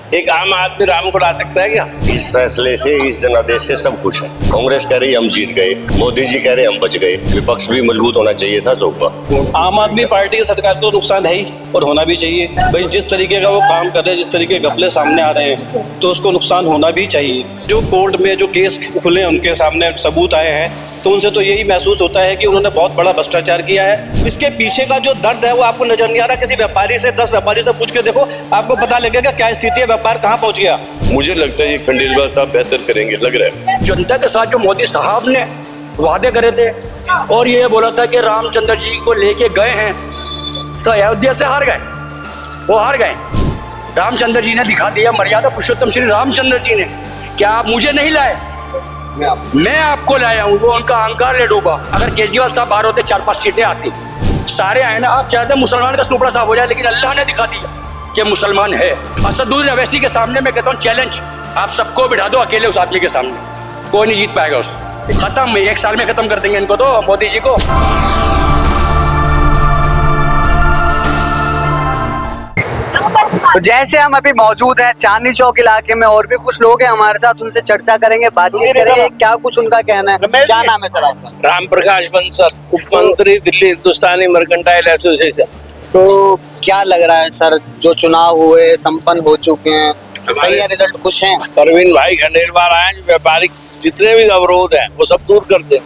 एक आम आदमी राम को ला सकता है क्या? इस फैसले से, इस जनादेश से सब खुश है। कांग्रेस कह रही हम जीत गए, मोदी जी कह रहे हम बच गए, विपक्ष भी मजबूत होना चाहिए था चौका। आम आदमी पार्टी की सरकार को नुकसान है ही और होना भी चाहिए भाई। जिस तरीके का वो काम कर रहे हैं, जिस तरीके के घपले सामने आ रहे हैं, तो उसको नुकसान होना भी चाहिए। जो कोर्ट में जो केस खुले उनके सामने सबूत आए हैं, तो उनसे तो यही महसूस होता है कि उन्होंने बहुत बड़ा भ्रष्टाचार किया है। इसके पीछे का जो दर्द है वो आपको नजर नहीं आ रहा। किसी व्यापारी से 10 व्यापारी से पूछ के देखो, आपको पता लगेगा क्या स्थिति है, व्यापार कहाँ पहुंच गया। मुझे लगता है ये खंडेलवाल साहब बेहतर करेंगे, लग रहा है। जनता के साथ जो मोदी साहब ने वादे करे थे और ये बोला था कि रामचंद्र जी को लेके गए हैं, तो अयोध्या से हार गए, वो हार गए। रामचंद्र जी ने दिखा दिया, मर्यादा पुरुषोत्तम श्री रामचंद्र जी ने, क्या आप मुझे नहीं लाए, मैं आपको लाया हूँ। वो उनका अहंकार ले डूबा। अगर केजरीवाल साहब बाहर होते 4-5 सीटें आती, सारे आए ना। आप चाहते मुसलमान का सुपड़ा साहब हो जाए, लेकिन अल्लाह ने दिखा दिया कि मुसलमान है। असदुद्दीन अवैसी के सामने मैं कहता हूँ चैलेंज, आप सबको बिठा दो अकेले उस आदमी के सामने, कोई नहीं जीत पाएगा उस। खत्म, 1 साल में खत्म कर देंगे इनको तो, मोदी जी को। तो जैसे हम अभी मौजूद हैं चांदनी चौक इलाके में, और भी कुछ लोग हैं हमारे साथ, उनसे चर्चा करेंगे, बातचीत करेंगे, क्या कुछ उनका कहना है। क्या नाम है सर आपका? राम प्रकाश बंसल, उप मंत्री दिल्ली हिंदुस्तानी मर्केंटाइल एसोसिएशन। तो क्या लग रहा है सर, जो चुनाव हुए संपन्न हो चुके हैं, सही है रिजल्ट, खुश हैं? परवीन भाई खंडेलवाल आए, जो व्यापारिक जितने भी अवरोध हैं वो सब दूर कर दें,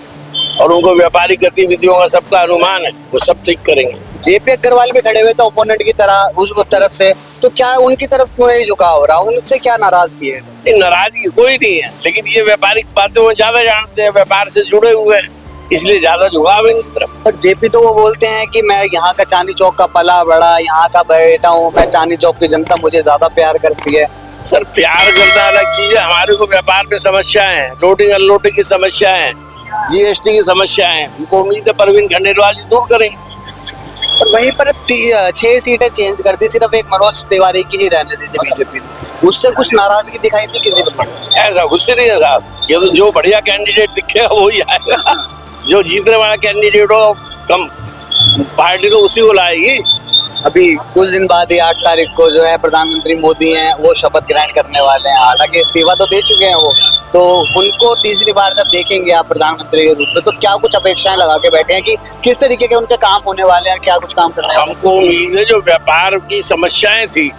और उनको व्यापारिक गतिविधियों का सबका अनुमान है, वो सब ठीक करेंगे। जेपी अग्रवाल भी खड़े हुए थे ओपोनेंट की तरह, उस तरफ से, तो क्या उनकी तरफ क्यों नहीं झुकाव हो रहा, उनसे क्या नाराजगी है? नाराजगी कोई नहीं है, लेकिन ये व्यापारिक बातें वो ज्यादा जानते हैं, व्यापार से जुड़े हुए हैं, इसलिए ज्यादा झुकाव है इनकी तरफ। पर जेपी तो वो बोलते हैं कि मैं यहाँ का चांदनी चौक का पला बड़ा, यहाँ का बेटा हूँ, मैं चांदनी चौक की जनता मुझे ज्यादा प्यार करती है। सर, प्यार करना अलग चीज है। हमारे को व्यापार में समस्याएं हैं, लोडिंग अनलोडिंग की समस्याएं हैं, जीएसटी की समस्याएं हैं, उनको उम्मीद है परवीन खंडेलवाल जी दूर करेंगे। और वहीं पर 6 सीटें चेंज कर दी, सिर्फ एक मनोज तिवारी की ही रहने दी बीजेपी ने, उससे कुछ नाराजगी दिखाई थी किसी को? ऐसा कुछ नहीं है साहब, ये तो जो बढ़िया कैंडिडेट दिखेगा वही आएगा। जो जीतने वाला कैंडिडेट हो, कम पार्टी तो उसी को लाएगी। अभी कुछ दिन बाद ही 8 तारीख को जो है प्रधानमंत्री मोदी हैं, वो शपथ ग्रहण करने वाले हैं। हालांकि इस्तीफा तो दे चुके हैं वो, तो उनको तीसरी बार जब देखेंगे आप प्रधानमंत्री के रूप में, तो क्या कुछ अपेक्षाएं लगा के बैठे हैं कि किस तरीके के उनके काम होने वाले हैं, क्या कुछ काम करने हैं? हमको उम्मीद है जो व्यापार की समस्याएं थी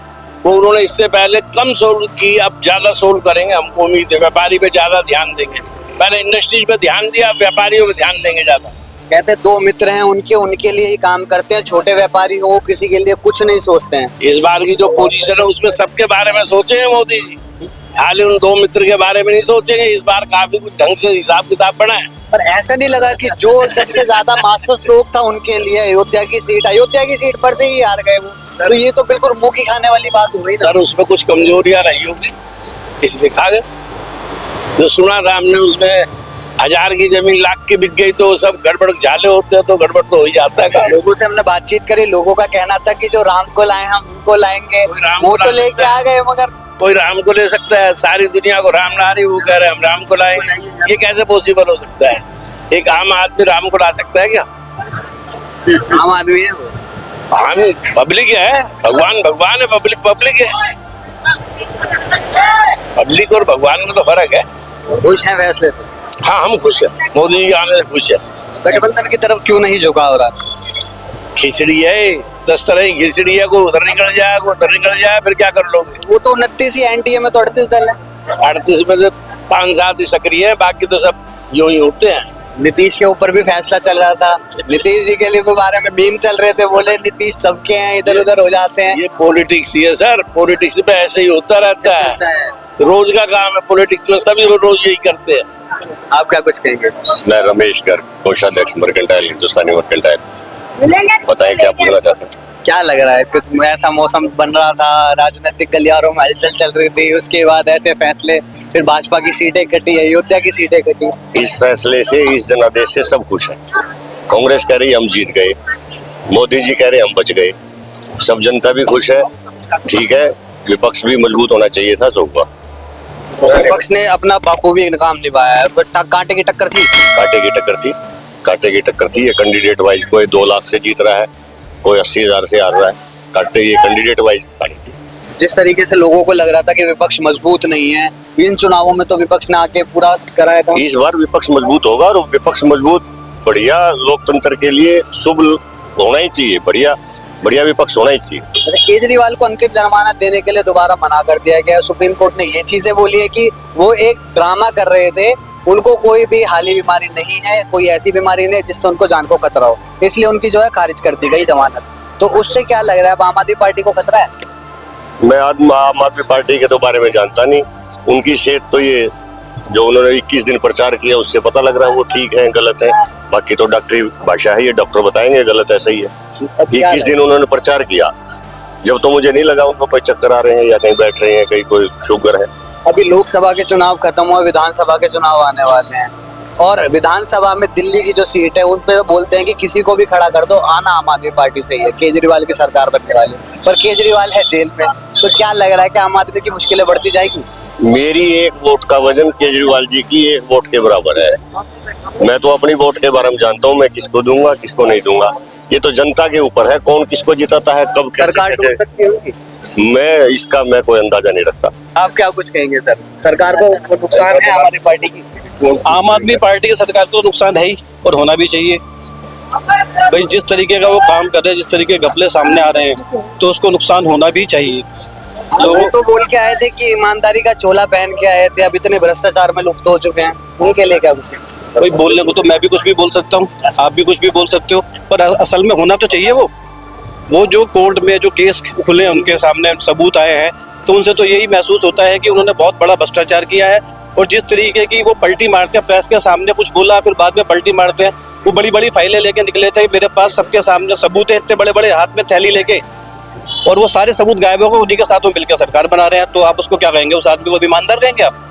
वो उन्होंने इससे पहले कम सोल्व की, अब ज्यादा सोल्व करेंगे। हमको उम्मीद है व्यापारी पे ज्यादा ध्यान देंगे। पहले इंडस्ट्रीज पे ध्यान दिया, व्यापारियों पे ध्यान देंगे ज्यादा। कहते हैं 2 मित्र हैं उनके लिए ही काम करते हैं, छोटे व्यापारी हो किसी के लिए कुछ नहीं सोचते हैं। इस बार की जो पोजीशन है उसमें सबके बारे में सोचेंगे मोदी जी, खाली उन 2 मित्र के बारे में नहीं सोचेंगे। इस बार काफी कुछ ढंग से हिसाब किताब बना है। पर ऐसा नहीं लगा कि जो सबसे ज्यादा मास्टर स्ट्रोक था उनके लिए अयोध्या की सीट पर से ही हार गए वो, तो ये तो बिल्कुल मुंह की खाने वाली बात हो गई सर। उसमें कुछ कमजोरियां रही होगी, इसलिए खा गए। जो सुना था हमने उसमें 1000 की जमीन लाख की बिक गई, तो सब गड़बड़ झाले होते हैं, तो गड़बड़ तो हो ही जाता है। लोगों से हमने बातचीत करी, लोगों का कहना था कि जो राम को लाए हम उनको लाएंगे, वो तो लेके आ गए, मगर कोई राम को ले सकता है? सारी दुनिया को राम ला रही, वो कह रहे हैं हम राम को लाएंगे, ये कैसे पॉसिबल हो सकता है? एक आम आदमी राम को ला सकता है क्या? आम आदमी है वो, हम पब्लिक है, भगवान है, पब्लिक है। पब्लिक और भगवान में तो फर्क है। खुश है फैसले से? हाँ, हम खुश हैं, मोदी जी के आने से खुश है। गठबंधन की तरफ क्यों नहीं झुका हो रहा? खिचड़ी है, 10 तरह की खिचड़ी है, कोई उधर निकल जाए, कोई उधर निकल जाए, फिर क्या कर लोगे? वो तो 29 ही एनडीए में तो 38 दल है, 38 में से 5-7 ही सक्रिय है, बाकी तो सब यूं ही होते हैं। नीतीश के ऊपर भी फैसला चल रहा था, नीतीश जी के लिए बारे में मीम चल रहे थे, बोले नीतीश सबके हैं, इधर उधर हो जाते हैं। ये पॉलिटिक्स ही है सर, पॉलिटिक्स में ऐसे ही होता रहता है, रोज का काम है पॉलिटिक्स में, सभी लोग रोज यही करते हैं। आप क्या कुछ कहेंगे? मैं रमेश गर्ग, कोषाध्यक्ष मर्केंटाइल हिंदुस्तानी मर्केंटाइल। बताएं क्या पूछना चाहते हैं? क्या लग रहा है, कुछ ऐसा मौसम बन रहा था, राजनीतिक गलियारों में हलचल चल रही थी, उसके बाद ऐसे फैसले, फिर भाजपा की सीटें कटी, अयोध्या की सीटें कटी। इस फैसले से, इस जनादेश से सब खुश है। कांग्रेस कह रही हम जीत गए, मोदी जी कह रहे हम बच गए, सब जनता भी खुश है। ठीक है, विपक्ष भी मजबूत होना चाहिए था चौका। विपक्ष ने अपना बखूबी काम निभाया है, बट कांटे की टक्कर थी। कांटे की टक्कर थी। ये कैंडिडेट वाइज कोई 2 लाख से जीत रहा है, कोई 80,000 से हार रहा है। कांटे ये कैंडिडेट वाइज। जिस तरीके से लोगों को लग रहा था कि विपक्ष मजबूत नहीं है, इन चुनावों में तो विपक्ष ने आके पूरा कराया था। इस बार विपक्ष मजबूत होगा और विपक्ष मजबूत बढ़िया लोकतंत्र के लिए शुभ होना ही चाहिए, बढ़िया विपक्ष होना ही चाहिए। अच्छा, केजरीवाल को अंतिम जमानत देने के लिए दोबारा मना कर दिया गया। सुप्रीम कोर्ट ने ये चीजें बोली है कि वो एक ड्रामा कर रहे थे, उनको कोई भी हाली बीमारी नहीं है, कोई ऐसी बीमारी नहीं जिससे उनको जान को खतरा हो, इसलिए उनकी जो है खारिज कर दी गई जमानत। तो उससे क्या लग रहा है, अब आम आदमी पार्टी को खतरा है? मैं आम आदमी पार्टी के तो बारे में जानता नहीं, उनकी सेहत तो ये जो उन्होंने 21 दिन प्रचार किया उससे पता लग रहा है वो ठीक है गलत है, बाकी तो डॉक्टरी भाषा है, ये डॉक्टर बताएंगे गलत है सही है। 21 दिन उन्होंने प्रचार किया, जब तो मुझे नहीं लगा उनको कोई चक्कर आ रहे हैं या कहीं बैठ रहे हैं, कहीं कोई शुगर है। अभी लोकसभा के चुनाव खत्म हुए, विधानसभा के चुनाव आने वाले हैं, और विधानसभा में दिल्ली की जो सीट है उन पे बोलते हैं कि किसी को भी खड़ा कर दो, आना आम आदमी पार्टी से ही है, केजरीवाल की सरकार बनने वाली है, पर केजरीवाल है जेल में। तो क्या लग रहा है कि आम आदमी की मुश्किलें बढ़ती जाएगी? मेरी एक वोट का वजन केजरीवाल जी की एक वोट के बराबर है। मैं तो अपनी वोट के बारे में जानता हूँ, मैं किसको दूंगा किसको नहीं दूंगा, ये तो जनता के ऊपर है, कौन किसको जिताता है, कब सरकार टूट सकती होगी। मैं कोई अंदाजा नहीं रखता। आप क्या कुछ कहेंगे सर, सरकार को नुकसान है आम आदमी पार्टी की? आम आदमी पार्टी की सरकार को नुकसान है ही और होना भी चाहिए। भाई जिस तरीके का वो काम कर रहे हैं, जिस तरीके के घपले सामने आ रहे हैं, तो उसको नुकसान होना भी चाहिए। लोग तो बोल के आए थे कि ईमानदारी का चोला पहन के आए थे, अब इतने भ्रष्टाचार में लुप्त हो चुके हैं, उनके लिए क्या कुछ? भाई बोलने को तो मैं भी कुछ भी बोल सकता हूँ, आप भी कुछ भी बोल सकते हो, पर असल में होना तो चाहिए। वो जो कोर्ट में जो केस खुले उनके सामने सबूत आए हैं, तो उनसे तो यही महसूस होता है कि उन्होंने बहुत बड़ा भ्रष्टाचार किया है। और जिस तरीके की वो पलटी मारते हैं, प्रेस के सामने कुछ बोला फिर बाद में पलटी मारते हैं, वो बड़ी बड़ी फाइलें लेके निकले थे, मेरे पास सबके सामने सबूत है, इतने बड़े बड़े हाथ में थैली लेके, और वो सारे सबूत गायब हो गए, उन्हीं के साथ वो मिलकर सरकार बना रहे हैं। तो आप उसको क्या कहेंगे, उस आदमी को ईमानदार कहेंगे आप?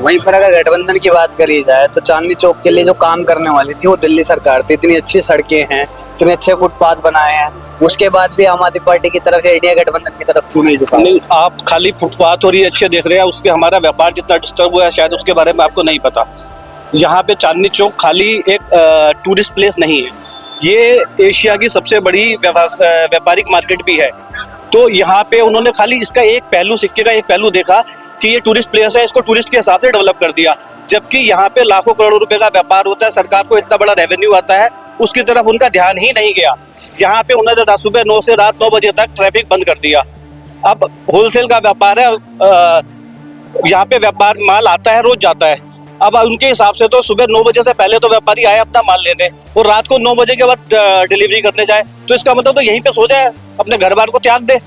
वहीं पर अगर गठबंधन की बात करी जाए तो चांदनी चौक के लिए जो काम करने वाली थी वो दिल्ली सरकार थी। इतनी अच्छी सड़कें हैं, इतने अच्छे फुटपाथ बनाए हैं, उसके बाद भी आम आदमी पार्टी की तरफ या इंडिया गठबंधन की तरफ क्यों नहीं झुका? नहीं, आप खाली फुटपाथ और ये अच्छे देख रहे हैं, उसके हमारा व्यापार जितना डिस्टर्ब हुआ है शायद उसके बारे में आपको नहीं पता। यहाँ पे चांदनी चौक खाली एक टूरिस्ट प्लेस नहीं है, ये एशिया की सबसे बड़ी व्यापारिक मार्केट भी है। तो यहाँ पे उन्होंने खाली इसका एक पहलू, सिक्के का एक पहलू देखा कि ये टूरिस्ट प्लेस है, इसको टूरिस्ट के हिसाब से डेवलप कर दिया, जबकि यहाँ पे लाखों करोड़ों रुपए का व्यापार होता है, सरकार को इतना बड़ा रेवेन्यू आता है, उसकी तरफ उनका ध्यान ही नहीं गया। यहाँ पे उन्होंने सुबह 9 से रात 9 बजे तक ट्रैफिक बंद कर दिया। अब होलसेल का व्यापार है, यहाँ पे व्यापार माल आता है, रोज जाता है। अब उनके हिसाब से तो सुबह 9 बजे से पहले तो व्यापारी आए अपना माल लेने, और रात को 9 बजे के बाद डिलीवरी करने जाए, तो इसका मतलब तो यहीं पे सो जाए, अपने घर बार को त्याग दे।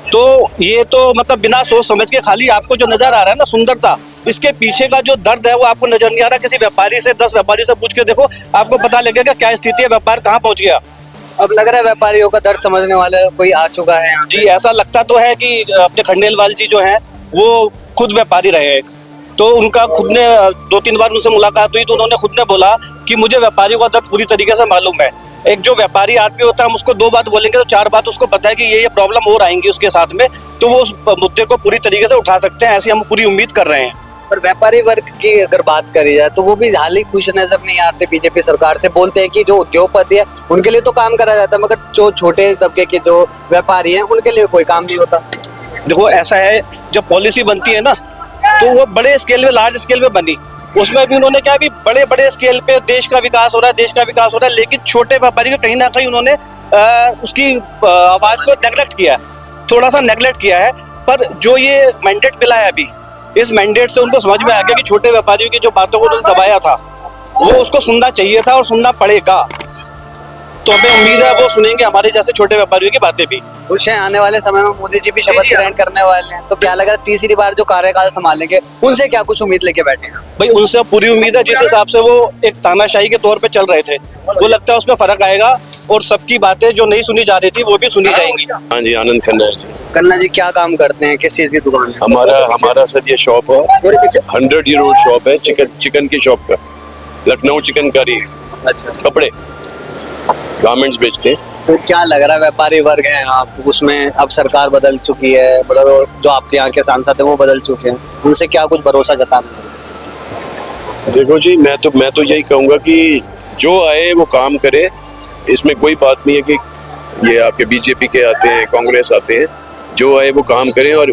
तो ये तो मतलब बिना सोच समझ के खाली आपको जो नजर आ रहा है ना सुंदरता, इसके पीछे का जो दर्द है वो आपको नजर नहीं आ रहा। किसी व्यापारी से 10 व्यापारी से पूछ के देखो, आपको पता लगेगा क्या स्थिति है, व्यापार कहाँ पहुंच गया। अब लग रहा है व्यापारियों का दर्द समझने वाला कोई आ चुका है यहाँ। जी, ऐसा लगता तो है कि अपने खंडेलवाल जी जो हैं वो खुद व्यापारी रहे हैं, तो उनका खुद ने 2-3 बार उनसे मुलाकात हुई तो उन्होंने खुद ने बोला कि मुझे व्यापारियों का दर्द पूरी तरीके से मालूम है। एक जो व्यापारी आदमी होता है, हम उसको 2 बात बोलेंगे तो 4 बात उसको पता है कि ये प्रॉब्लम और आएंगी उसके साथ में, तो वो उस मुद्दे को पूरी तरीके से उठा सकते हैं, ऐसी हम पूरी उम्मीद कर रहे हैं। पर व्यापारी वर्ग की अगर बात करी जाए तो वो भी हाल ही खुश नजर नहीं आते बीजेपी सरकार से। बोलते हैं कि जो उद्योगपति है उनके लिए तो काम करा जाता है, मगर जो छोटे तबके के जो व्यापारी हैं उनके लिए कोई काम नहीं होता। देखो ऐसा है, जब पॉलिसी बनती है ना तो वो बड़े स्केल में, लार्ज स्केल में बनी, उसमें भी उन्होंने क्या, भी बड़े बड़े स्केल पे देश का विकास हो रहा है, लेकिन छोटे व्यापारी को कहीं ना कहीं उन्होंने उसकी आवाज को नेगलेक्ट किया है, थोड़ा सा नेगलेक्ट किया है। पर जो ये मैंडेट मिला है अभी, इस मैंडेट से उनको समझ में आ गया कि छोटे व्यापारियों की जो बातों को उन्होंने दबाया था वो उसको सुनना चाहिए था और सुनना पड़ेगा। तो हमें उम्मीद है वो सुनेंगे हमारे जैसे छोटे व्यापारियों की बातें भी। कुछ है आने वाले समय में मोदी जी भी शपथ ग्रहण करने वाले हैं, तो क्या लग रहा है तीसरी बार जो कार्यकाल संभालेंगे उनसे क्या कुछ उम्मीद लेके बैठे हैं? भाई उनसे पूरी उम्मीद है, जिस हिसाब से वो एक तानाशाही के तौर पे चल रहे थे, वो लगता है उसमें फर्क आएगा और सबकी बातें जो नहीं सुनी जा रही थी वो भी सुनी जाएंगी। हाँ जी, आनंद खन्ना जी। कन्ना जी क्या काम करते हैं, किस चीज की दुकान है? हमारा सर ये शॉप है, 100 year old शॉप है, चिकन की शॉप का, लखनऊ चिकन करी, कपड़े, गारमेंट्स बेचते हैं। तो क्या लग रहा है व्यापारी वर्ग है आप उसमें, अब सरकार बदल चुकी है, जो आपके यहाँ के सांसद है वो बदल चुके हैं, उनसे क्या कुछ भरोसा जताना? देखो जी, मैं तो यही कहूँगा कि जो आए वो काम करे, इसमें कोई बात नहीं है कि ये आपके बीजेपी के आते हैं, कांग्रेस आते हैं, जो है वो काम करें, और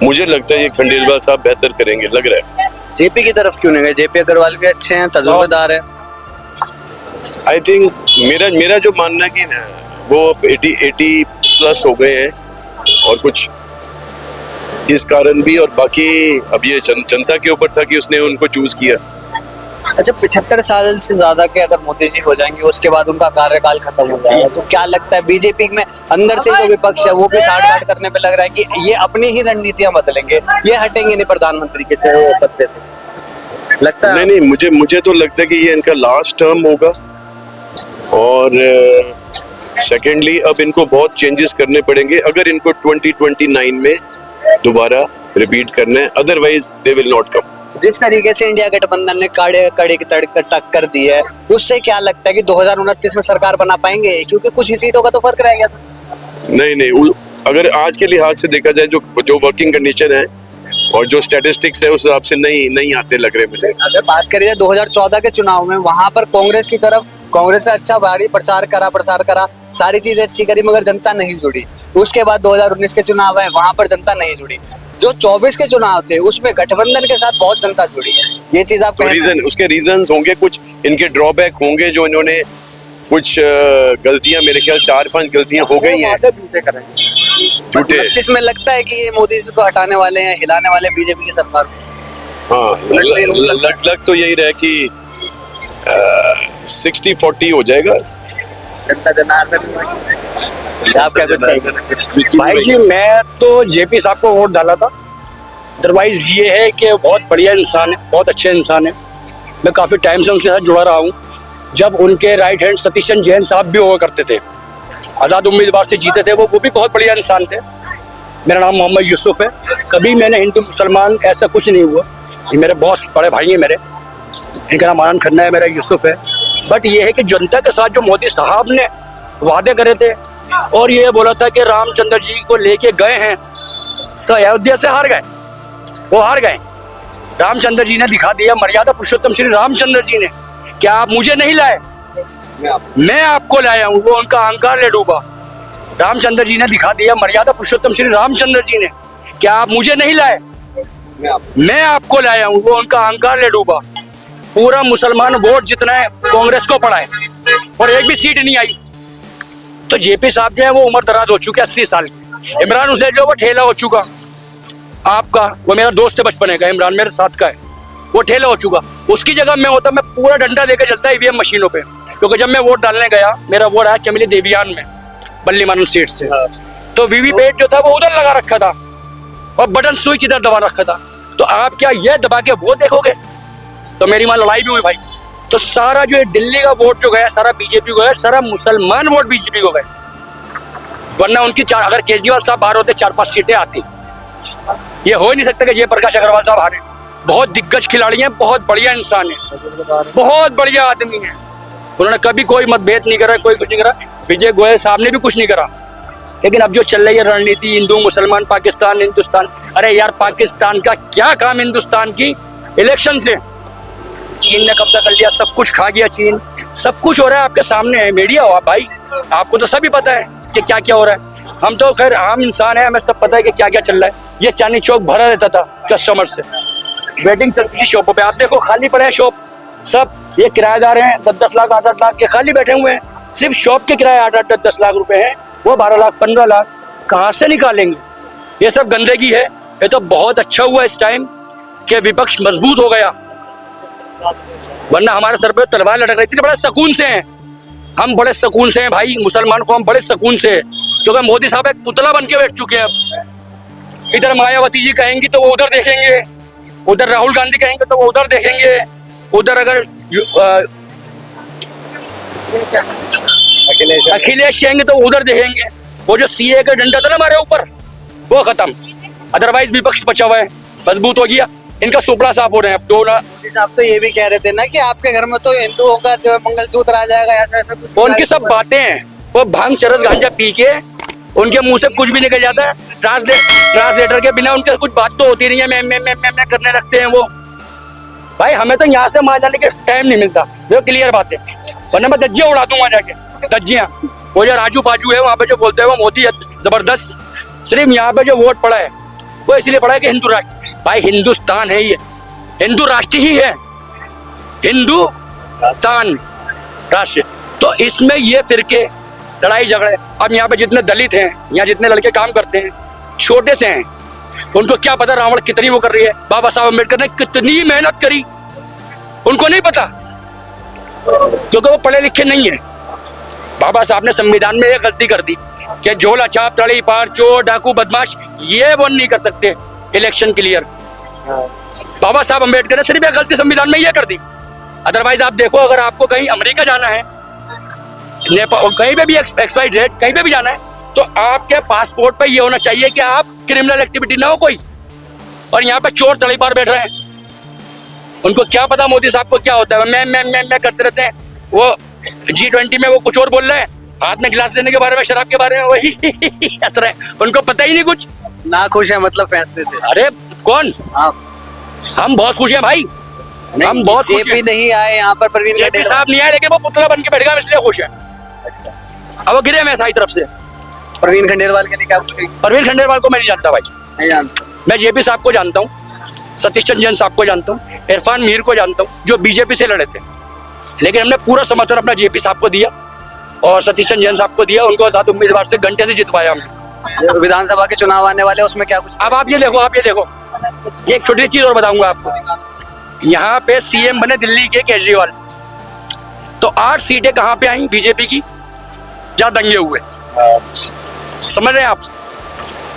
मुझे लगता है ये खंडेलवाल साहब बेहतर करेंगे, लग रहा है। जेपी की तरफ क्यों नहीं गए? जेपी अग्रवाल भी अच्छे हैं, तजुर्बेदार है। आई थिंक मेरा जो मानना है कि वो 80 प्लस हो गए हैं, और कुछ इस कारण भी, और बाकी अब ये जनता के ऊपर था कि उसने उनको चूज किया। अच्छा, 75 साल से ज्यादा के अगर मोदी जी हो जाएंगे, उसके बाद उनका कार्यकाल खत्म हो जाएगा, तो क्या लगता है बीजेपी में अंदर से जो विपक्ष है वो भी साठ-गांठ करने पे लग रहा है कि ये अपनी ही रणनीतियां बदलेंगे, ये हटेंगे नहीं प्रधानमंत्री के पद से, लगता है? नहीं, मुझे तो लगता है कि ये इनका लास्ट टर्म होगा, और सेकेंडली अब इनको बहुत चेंजेस करने पड़ेंगे अगर इनको 2029 में दोबारा रिपीट करना है, otherwise they will not come. जिस तरीके से इंडिया गठबंधन ने कड़े की टक्कर दी है, उससे क्या लगता है कि 2029 में सरकार बना पाएंगे? क्योंकि कुछ ही सीटों का तो फर्क रह गया था। नहीं, अगर आज के लिहाज से देखा जाए, जो वर्किंग कंडीशन है और जो स्टैटिस्टिक्स है, उस हिसाब से नहीं आते लग रहे मुझे। अगर बात करें जाए 2014 के चुनाव में, वहां पर कांग्रेस की तरफ कांग्रेस से अच्छा भारी प्रचार करा, सारी चीजें अच्छी करी, मगर जनता नहीं जुड़ी। उसके बाद 2019 के चुनाव है, वहां पर जनता नहीं जुड़ी। जो 24 के चुनाव थे उसमें गठबंधन के साथ बहुत जनता जुड़ी है। ये चीज आप उसके रीजंस होंगे, कुछ इनके ड्रॉबैक होंगे, जो इन्होंने कुछ गलतियां, मेरे ख्याल 4-5 गलतियां हो गई हैं झूठे। 29 में लगता है कि ये मोदी जी को हटाने वाले हैं, हिलाने वाले बीजेपी की सरकार। हाँ, लग तो यही रहा कि 60-40 हो जाएगा। जनता जनार्दन, आप क्या कुछ कहेंगे? भाई जी, मैं तो जेपी साहब को वोट डाला था। अदरवाइज ये है कि बहुत बढ़िया इंसान है, बहुत अच्छे इंसान है। मैं काफ़ी टाइम से उनके साथ जुड़ा रहा हूँ। जब उनके राइट हैंड सतीश चंद्र जैन साहब भी हुआ करते थे, आज़ाद उम्मीदवार से जीते थे, वो भी बहुत बढ़िया इंसान थे। मेरा नाम मोहम्मद यूसुफ है। कभी मैंने हिंदू मुसलमान ऐसा कुछ नहीं हुआ। ये मेरे बहुत बड़े भाई हैं मेरे, इनका नाम आनंद खन्ना है, मेरा यूसुफ है। बट ये है कि जनता के साथ जो मोदी साहब ने वादे करे थे, और ये बोला था कि रामचंद्र जी को लेके गए हैं, तो अयोध्या से हार गए, वो हार गए। रामचंद्र जी ने दिखा दिया, मर्यादा पुरुषोत्तम श्री रामचंद्र जी ने, क्या आप मुझे नहीं लाए, मैं आपको लाया हूँ। वो उनका अहंकार ले डूबा। रामचंद्र जी ने दिखा दिया, मर्यादा पुरुषोत्तम श्री रामचंद्र जी ने, क्या आप मुझे नहीं लाए, मैं आपको लाया हूँ। वो उनका अहंकार ले डूबा। पूरा मुसलमान वोट जितना है कांग्रेस को पड़ा है, और एक भी सीट नहीं आई। तो जेपी साहब जो है वो उम्र दराज हो चुके 80 साल के। इमरान हुसैन जो वो ठेला हो चुका आपका, वो मेरा दोस्त है बचपन का, इमरान मेरे साथ का है, वो ठेला हो चुका। उसकी जगह मैं होता, मैं पूरा डंडा लेकर चलता ईवीएम मशीनों पे। क्योंकि जब मैं वोट डालने गया, मेरा वोट आया चमेली देवियान में बल्ली मानू सीट से, तो वीवीपैट जो था वो उधर लगा रखा था, और बटन स्विच इधर दबा रखा था। तो आप क्या ये दबा के वो देखोगे? तो मेरी वहां लड़ाई भी हुई भाई। तो सारा जो दिल्ली का वोट जो गया, सारा बीजेपी को गया, सारा मुसलमान वोट बीजेपी को गए। वरना उनकी अगर केजरीवाल साहब बाहर होते 4-5 सीटें आती। ये हो ही नहीं सकता कि जयप्रकाश अग्रवाल साहब हारे। बहुत दिग्गज खिलाड़ी हैं, बहुत बढ़िया इंसान है, बहुत बढ़िया आदमी है। उन्होंने कभी कोई मतभेद नहीं करा, कोई कुछ नहीं करा। विजय गोयल साहब ने भी कुछ नहीं करा। लेकिन अब जो चल रही है रणनीति, हिंदू मुसलमान, पाकिस्तान हिंदुस्तान, अरे यार पाकिस्तान का क्या काम हिंदुस्तान की इलेक्शन से? चीन ने कब्जा कर लिया, सब कुछ खा गया चीन, सब कुछ हो रहा है आपके सामने है। मीडिया हो आप भाई, आपको तो सभी पता है कि क्या क्या हो रहा है। हम तो खैर आम इंसान है, हमें सब पता है कि क्या क्या चल रहा है। ये चांदनी चौक भरा रहता था कस्टमर से, वेटिंग चलती थी शॉपों पे। आप देखो खाली पड़े हैं शॉप सब। ये किराएदार हैं 10-10 लाख 8-8 लाख के खाली बैठे हुए हैं। सिर्फ शॉप के किराए 8-8 10 लाख रुपए हैं, वो 12 लाख 15 लाख कहाँ से निकालेंगे? ये सब गंदगी है। ये तो बहुत अच्छा हुआ इस टाइम कि विपक्ष मजबूत हो गया, वरना हमारे सर पे तलवार लटक रही थी। बड़े सुकून से हैं हम, बड़े सुकून से हैं भाई, मुसलमान को हम बड़े सुकून से, क्योंकि मोदी साहब एक पुतला बन के बैठ चुके हैं। अब इधर मायावती जी कहेंगी तो वो उधर देखेंगे, उधर राहुल गांधी कहेंगे तो वो उधर देखेंगे, उधर अगर अखिलेश कहेंगे तो उधर देखेंगे। वो जो सीए का डंडा था ना हमारे ऊपर, वो खत्म। अदरवाइज विपक्ष बचा हुआ है, मजबूत हो गया। इनका सुपड़ा साफ हो रहे हैं अब तो ना। आप तो ये भी कह रहे थे ना कि आपके घर में तो हिंदुओं का जो मंगलसूत्र आ जाएगा, ऐसा कुछ। उनकी सब बातें हैं, वो भांग चरस गांजा पी के उनके मुंह से कुछ भी निकल जाता है। ट्रांसलेटर के बिना उनके कुछ बात तो होती नहीं है, मैं करने लगते हैं वो। भाई हमें तो यहाँ से वहां जाने के टाइम नहीं मिलता, जो क्लियर बात है। वरना मैं दज्जियां उड़ा दूंगा जाके, दज्जियां। वो जो राजू बाजू है वहाँ पे जो बोलते हैं वो मोदी जबरदस्त, सिर्फ यहाँ पे जो वोट पड़ा है वो इसलिए पड़ा है कि हिंदू राष्ट्र, भाई हिंदुस्तान है ये, हिंदू राष्ट्र ही है, हिंदुस्तान राष्ट्र। तो इसमें ये फिरके लड़ाई झगड़े, अब यहाँ पे जितने दलित हैं, यहाँ जितने लड़के काम करते हैं छोटे से हैं, उनको क्या पता रावण कितनी वो कर रही है, बाबा साहब अम्बेडकर ने कितनी मेहनत करी, उनको नहीं पता क्योंकि वो पढ़े लिखे नहीं है। बाबा साहब ने संविधान में एक गलती कर दी कि झोला छाप तड़ी पार चोर डाकू बदमाश ये वो नहीं कर सकते इलेक्शन क्लियर। बाबा साहब अम्बेडकर ने सिर्फ एक गलती संविधान में ये कर दी। अदरवाइज आप देखो, अगर आपको कहीं अमेरिका जाना है, नेपाल, कहीं पे भी एक्सवाइड रेट कहीं पे भी जाना है, तो आपके पासपोर्ट पे ये होना चाहिए कि आप क्रिमिनल एक्टिविटी ना हो कोई। और यहाँ पे चोर तड़ी पार बैठ रहे हैं, उनको क्या पता मोदी साहब को क्या होता है, मैं करते रहते हैं। वो G20 में वो कुछ और बोल रहे हैं, हाथ में गिलास देने के बारे में, शराब के बारे में वही हंस रहे हैं, उनको पता ही नहीं कुछ। ना खुश है मतलब फैसले से? अरे कौन आप? हम बहुत खुश हैं भाई, हम बहुत खुश जेपी हैं। नहीं आए यहाँ पर, प्रवीण जेपी खंडेलवाल साहब नहीं आए, लेकिन वो पुतला बन के बैठ गया, इसलिए खुश है। अब वो गिरे मैं सारी तरफ से। प्रवीण खंडेलवाल के लिए क्या कुछ कहेंगे? परवीन खंडेलवाल को मैं नहीं जानता भाई, नहीं जानता। मैं जेपी साहब को जानता हूँ, सतीश चंद्र साहब को जानता हूँ, इरफान मीर को जानता हूँ जो बीजेपी से लड़े थे, लेकिन हमने पूरा समर्थन अपना जेपी साहब को दिया और सतीश चंद्र साहब को दिया, उनको आजाद उम्मीदवार से घंटे से जितवाया हमने। विधानसभा के चुनाव आने वाले, उसमें क्या कुछ? अब आप ये देखो, एक छोटी सी चीज और बताऊंगा आपको। यहाँ पे सीएम बने दिल्ली के केजरीवाल, तो 8 सीटें कहाँ पे आई बीजेपी की, जहाँ दंगे हुए, समझ रहे हैं आप?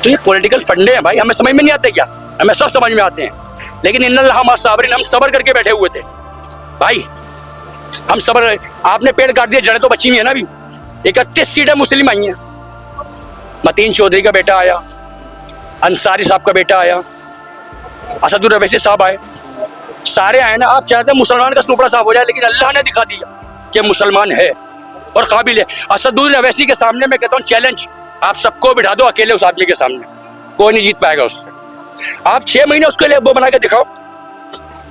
तो ये पॉलिटिकल फंडे हैं भाई, हमें समझ में नहीं आते क्या? हमें सब समझ में आते हैं, लेकिन इन्नल्लाह मा साबिरीन, हम सब्र करके बैठे हुए थे भाई, हम सब्र। आपने पेड़ काट दिए, जड़ें तो बची हुई है ना अभी। 31 सीटें मुस्लिम आई हैं, मतीन चौधरी का बेटा आया, अंसारी साहब का बेटा आया, असदुर रवैसी साहब आए, सारे आए ना। आप चाहते हैं मुसलमान का सुपड़ा साफ हो जाए, लेकिन अल्लाह ने दिखा दिया कि मुसलमान है और काबिल है। असदुर रवैसी के सामने मैं कहता हूँ चैलेंज, आप सबको बिठा दो अकेले उस आदमी के सामने, कोई नहीं जीत पाएगा उससे। आप 6 महीने उसके लिए वो बना के दिखाओ।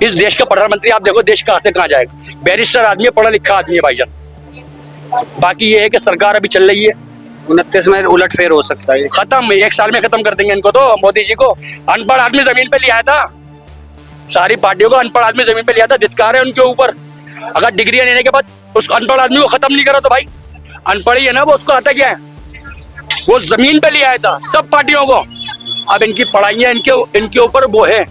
इस देश का प्रधानमंत्री आप देखो, देश कहाँ से कहाँ जाएगा। बैरिस्टर आदमी है, पढ़ा लिखा आदमी है भाईजान। बाकी ये है कि सरकार अभी चल रही है, 29 में उलटफेर हो सकता है, खत्म, 1 साल में खत्म कर देंगे इनको। तो मोदी जी को अनपढ़ आदमी जमीन पे लिया था, सारी पार्टियों को अनपढ़ आदमी जमीन पे लिया था, धिक्कार है उनके ऊपर। अगर डिग्रियां लेने के बाद उस अनपढ़ आदमी को खत्म नहीं करा तो भाई अनपढ़ ही है ना वो, उसको आता क्या है? वो जमीन पे लिया था सब पार्टियों को। अब इनकी पढ़ाइयाँ इनके ऊपर वो है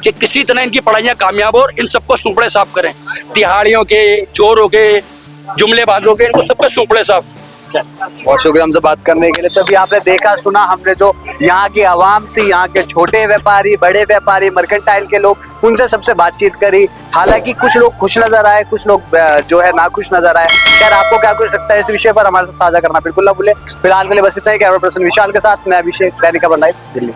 कि किसी तरह इनकी पढ़ाइयाँ कामयाब हो और इन सबको सूपड़े साफ करें, तिहाड़ियों के, चोरों के, जुमलेबाजों के, इनको सबको सूपड़े साफ। बहुत शुक्रिया हमसे बात करने के लिए। तो अभी आपने देखा सुना, हमने जो यहाँ की आवाम थी, यहाँ के छोटे व्यापारी, बड़े व्यापारी, मर्केंटाइल के लोग, उनसे सबसे बातचीत करी। हालांकि कुछ लोग खुश नजर आए, कुछ लोग जो है नाखुश नजर आए। खैर, आपको क्या कुछ लगता है इस विषय पर हमारे साथ साझा करना बिल्कुल ना भूले। फिलहाल के लिए बस इतना ही। कैमरा पर्सन विशाल के साथ मैं अभिषेक, दैनिक खबर लाइव, दिल्ली।